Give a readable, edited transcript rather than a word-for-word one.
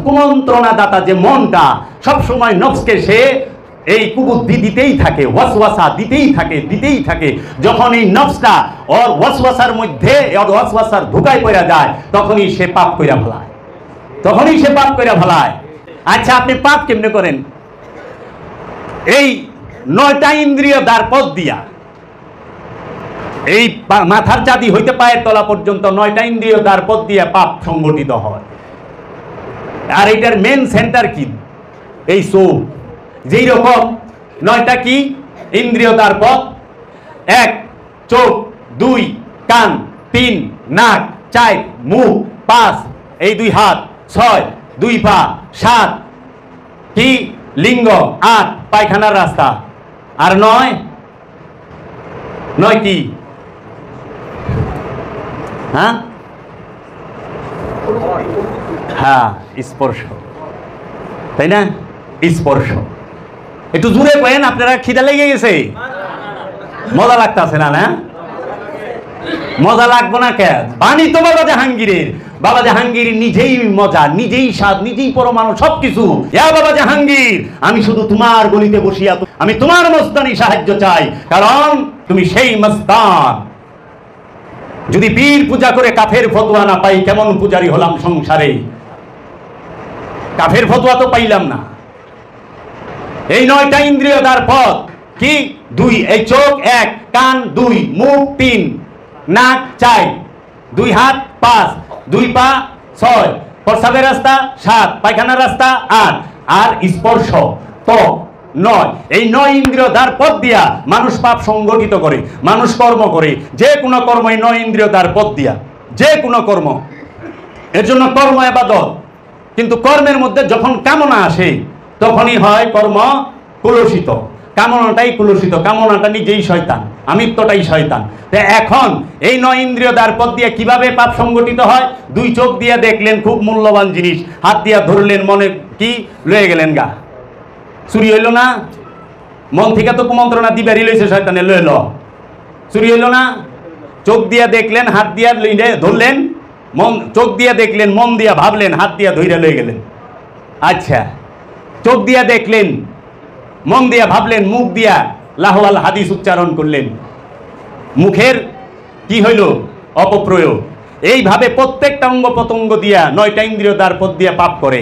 কুমন্ত্রণা দাতা যে মনটা সব সময় নফসকে সে এই কুবুদ্ধি দিতেই থাকে, ওয়াসওয়াসা দিতেই থাকে। যখন এই নফসটা ওর ওয়াসওয়াসার মধ্যে ওর ওয়াসওয়াসার ধোঁকায় পড়ে যায় তখনই সে পাপ কইরা ফেলায়। আচ্ছা, আপনি পাপ কেমনে করেন? এই 9টা ইন্দ্রিয় দ্বার পথ দিয়া, এই মাথার চাঁদি হইতে পায়ের তলা পর্যন্ত 9টা ইন্দ্রিয় দ্বার পথ দিয়া পাপ সংগঠিত হয়। আর এটার মেন সেন্টার কি? এই চোখ। যেই রকম 9টা কি ইন্দ্রিয় দ্বার পথ: 1 চোখ, 2 কান, 3 নাক, 4 মুখ, 5 এই 2 হাত, 6 2 পা, 7 কি লিঙ্গ, 8 পায়খানার রাস্তা, আর 9 কি? হ্যাঁ, স্পর্শ, তাই না? স্পর্শ। একটু জোরে কয়েন, আপনারা খিদা লেগে গেছে? মজা লাগতেছে না? মজা লাগবো না কেন? বাণী তো বাবা জাহাঙ্গীরের। বাবা জাহাঙ্গীর নিজেই মজা, নিজেই স্বাদ, নিজেই পরমাণু, সবকিছু। বাবা জাহাঙ্গীর, আমি শুধু তোমার গলিতে বসিয়া আমি তোমার মস্তানি সাহায্য চাই, কারণ তুমি সেই মস্তান। যদি পীর পূজা করে কাফের ফতোয়া না পাই, কেমন পূজারি হলাম সংসারে? কাফের ফতোয়া তো পাইলাম না। এই 9টা ইন্দ্রিয় দ্বার পথ কি? 2 এই চোখ, 1 কান, 2 মুখ, 3 নাক, 4 2 হাত, 5 2 পা, 6 প্রস্রাবের রাস্তা, 7 পায়খানার রাস্তা, 8 আর স্পর্শ তো 9। এই 9 ইন্দ্রিয় দ্বার পথ দিয়া মানুষ পাপ সংগঠিত করে, মানুষ কর্ম করে। যে কোনো কর্ম এই 9 ইন্দ্রিয় দ্বার পথ দিয়া, যে কোনো কর্ম। এর জন্য কর্ম ইবাদত। কিন্তু কর্মের মধ্যে যখন কামনা আসে তখনই হয় কর্ম কুলসিত। কামনাটাই কুলসিত, কামনাটা নিজেই শয়তান, আমিত্বটাই শয়তান। তো এখন এই 9 ইন্দ্রিয় দ্বার পথ দিয়ে কিভাবে পাপ সংগঠিত হয়? 2 চোখ দিয়ে দেখলেন খুব মূল্যবান জিনিস, হাত দিয়া ধরলেন, মনে কি লয়ে গেলেন গা, চুরি হইল না? মন থেকে তো কুমন্ত্রণা দিবারই লইছে শয়তানে, লইল, চুরি হইল না? চোখ দিয়া দেখলেন, হাত দিয়া ধরলেন, মন চোখ দিয়া দেখলেন, মন দিয়া ভাবলেন, হাত দিয়া ধইরা লয়ে গেলেন। আচ্ছা, চোখ দিয়া দেখলেন, মন দিয়া ভাবলেন, মুখ দিয়া লাহওয়াল হাদিস উচ্চারণ করলেন, মুখের কি হইল? অপপ্রয়োগ। এইভাবে প্রত্যেকটা অঙ্গ প্রত্যঙ্গ দিয়া 9টা ইন্দ্রিয় দ্বার পথ দিয়া পাপ করে।